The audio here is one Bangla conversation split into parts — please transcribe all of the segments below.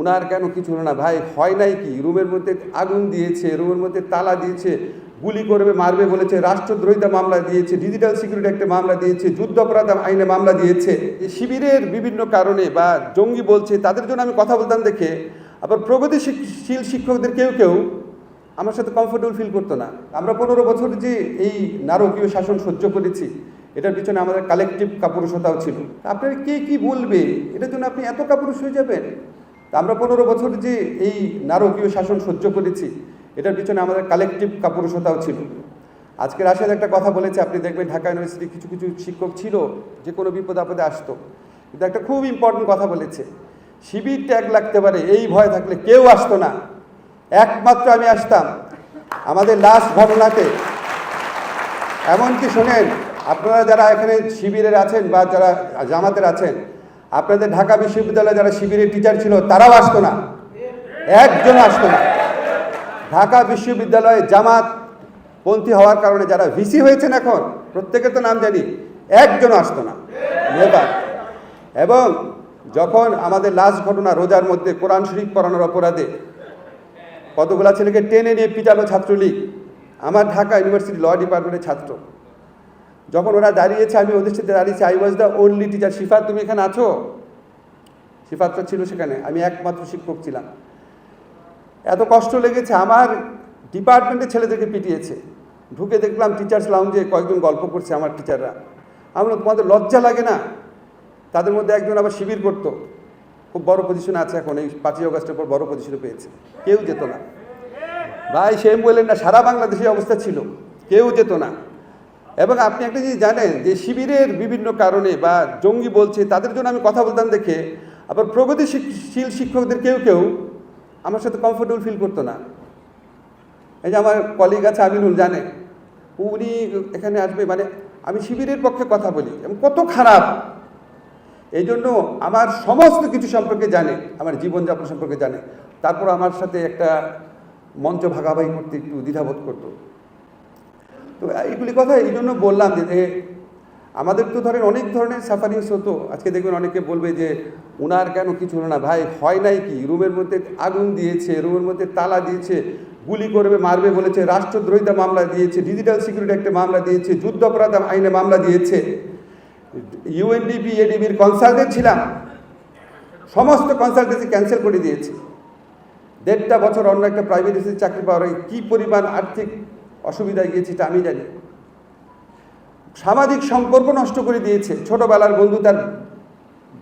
উনার কেন কিছু হলো না ভাই, হয় নাই কি? রুমের মধ্যে আগুন দিয়েছে, রুমের মধ্যে তালা দিয়েছে, গুলি করবে মারবে বলেছে, রাষ্ট্রদ্রোহিতা মামলা দিয়েছে, ডিজিটাল সিকিউরিটি একটা মামলা দিয়েছে, যুদ্ধাপরাধ আইনে মামলা দিয়েছে। শিবিরের বিভিন্ন কারণে বা জঙ্গি বলছে, তাদের জন্য আমি কথা বলতাম দেখে আবার প্রগতিশীল শিক্ষকদের কেউ কেউ আমার সাথে কমফোর্টেবল ফিল করতো না। আমরা 15 বছর যে এই নারকীয় শাসন সহ্য করেছি, এটার পিছনে আমাদের কালেকটিভ কাপুরুষতাও ছিল। আপনার কে কি বলবে এটার জন্য আপনি এত কাপুরুষ হয়ে যাবেন? আমরা 15 বছর যে এই নারকীয় শাসন সহ্য করেছি, এটার পিছনে আমাদের কালেকটিভ কাপুরুষতাও ছিল। আজকে রাশিয়ার একটা কথা বলেছে, আপনি দেখবেন ঢাকা ইউনিভার্সিটি কিছু কিছু শিক্ষক ছিল যে কোনো বিপদ আপদে আসতো, কিন্তু একটা খুব ইম্পর্টেন্ট কথা বলেছে, শিবির ট্যাগ লাগতে পারে এই ভয় থাকলে কেউ আসতো না, একমাত্র আমি আসতাম। আমাদের লাস্ট ঘটনাতে এমনকি শোনেন, আপনারা যারা এখানে শিবিরের আছেন বা যারা জামাতের আছেন, আপনাদের ঢাকা বিশ্ববিদ্যালয়ে যারা শিবিরের টিচার ছিল তারাও আসতো না, একজন আসতো না। ঢাকা বিশ্ববিদ্যালয়ে জামাত পন্থী হওয়ার কারণে যারা ভিসি হয়েছেন এখন, প্রত্যেকের তো নাম জানি, একজন আসতো না, নেবার। এবং যখন আমাদের লাস্ট ঘটনা রোজার মধ্যে কোরআন শরীফ পড়ানোর অপরাধে কতগুলা ছেলেকে টেনে নিয়ে পিটালো ছাত্রলীগ, আমার ঢাকা ইউনিভার্সিটি ল ডিপার্টমেন্টের ছাত্র, যখন ওরা দাঁড়িয়েছে আমি ওদের সাথে দাঁড়িয়েছি, I was the only teacher. Shifat তুমি এখানে আছো? শিফাতটা ছিল সেখানে, আমি একমাত্র শিক্ষক ছিলাম। এত কষ্ট লেগেছে, আমার ডিপার্টমেন্টের ছেলেদেরকে পিটিয়েছে। ঢুকে দেখলাম টিচার্স লাউঞ্জে কয়েকজন গল্প করছে আমার টিচাররা। আমরা তোমাদের লজ্জা লাগে না? তাদের মধ্যে একজন আবার শিবির করতো, খুব বড় পজিশনে আছে এখন, এই 5ই অগস্টের পর বড় পজিশনে পেয়েছে। কেউ যেত না ভাই, সে বললেন না, সারা বাংলাদেশে অবস্থা ছিল, কেউ যেত না। এবং আপনি একটা জিনিস জানেন যে শিবিরের বিভিন্ন কারণে বা জঙ্গি বলছে, তাদের জন্য আমি কথা বলতাম দেখে আবার প্রগতিশীল শিক্ষকদের কেউ কেউ আমার সাথে কমফোর্টেবল ফিল করতো না। এই যে আমার কলিগ আছে আমিনুল, জানে, উনি এখানে আসবে মানে আমি শিবিরের পক্ষে কথা বলি এবং কত খারাপ। এই জন্য আমার সমস্ত কিছু সম্পর্কে জানে, আমার জীবনযাপন সম্পর্কে জানে, তারপর আমার সাথে একটা মঞ্চ ভাগাভাগি করতে একটু দ্বিধাবোধ করতো। তো এইগুলি কথা এই জন্য বললাম যে আমাদের তো ধরেন অনেক ধরনের সাফারিংস হতো। আজকে দেখবেন অনেকে বলবে যে উনার কেন কিছু হলো না ভাই, হয় নাই কি? রুমের মধ্যে আগুন দিয়েছে, রুমের মধ্যে তালা দিয়েছে, গুলি করবে মারবে বলেছে, রাষ্ট্রদ্রোহিতা মামলা দিয়েছে, ডিজিটাল সিকিউরিটি একটা মামলা দিয়েছে, যুদ্ধাপরাধ আইনে মামলা দিয়েছে। ইউএনডিপি এডিবির কনসালটেন্ট ছিলাম, সমস্ত কনসালটেন্সি ক্যান্সেল করে দিয়েছে। 1.5 বছর অন্য একটা প্রাইভেট চাকরি পাওয়ার কী পরিমাণ আর্থিক অসুবিধায় গিয়েছি তা আমি জানি। সামাজিক সম্পর্ক নষ্ট করে দিয়েছে। ছোটবেলার বন্ধু তার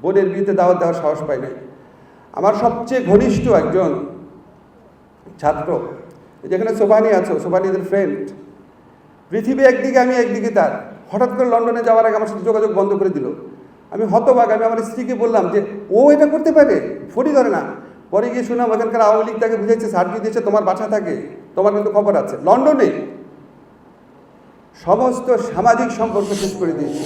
বোনের বিয়েতে দাওয়াত দেওয়ার সাহস পায় নাই। আমার সবচেয়ে ঘনিষ্ঠ একজন ছাত্র, যেখানে সোভানি আছো, সোভানিদের ফ্রেন্ড, পৃথিবী একদিকে আমি একদিকে তার, হঠাৎ করে লন্ডনে যাওয়ার আগে আমার সাথে যোগাযোগ বন্ধ করে দিল। আমি হতবাক। আমি আমার স্ত্রীকে বললাম যে ও এটা করতে পারে, ফোনই ধরে না। পরে গিয়ে শুনলাম ওখানকার আওয়ামী লীগ তাকে বুঝাইছে, সার্কিট দেশে তোমার বাসা থাকে, তোমার কিন্তু খবর আছে। লন্ডনে সমস্ত সামাজিক সম্পর্ক শেষ করে দিয়েছে।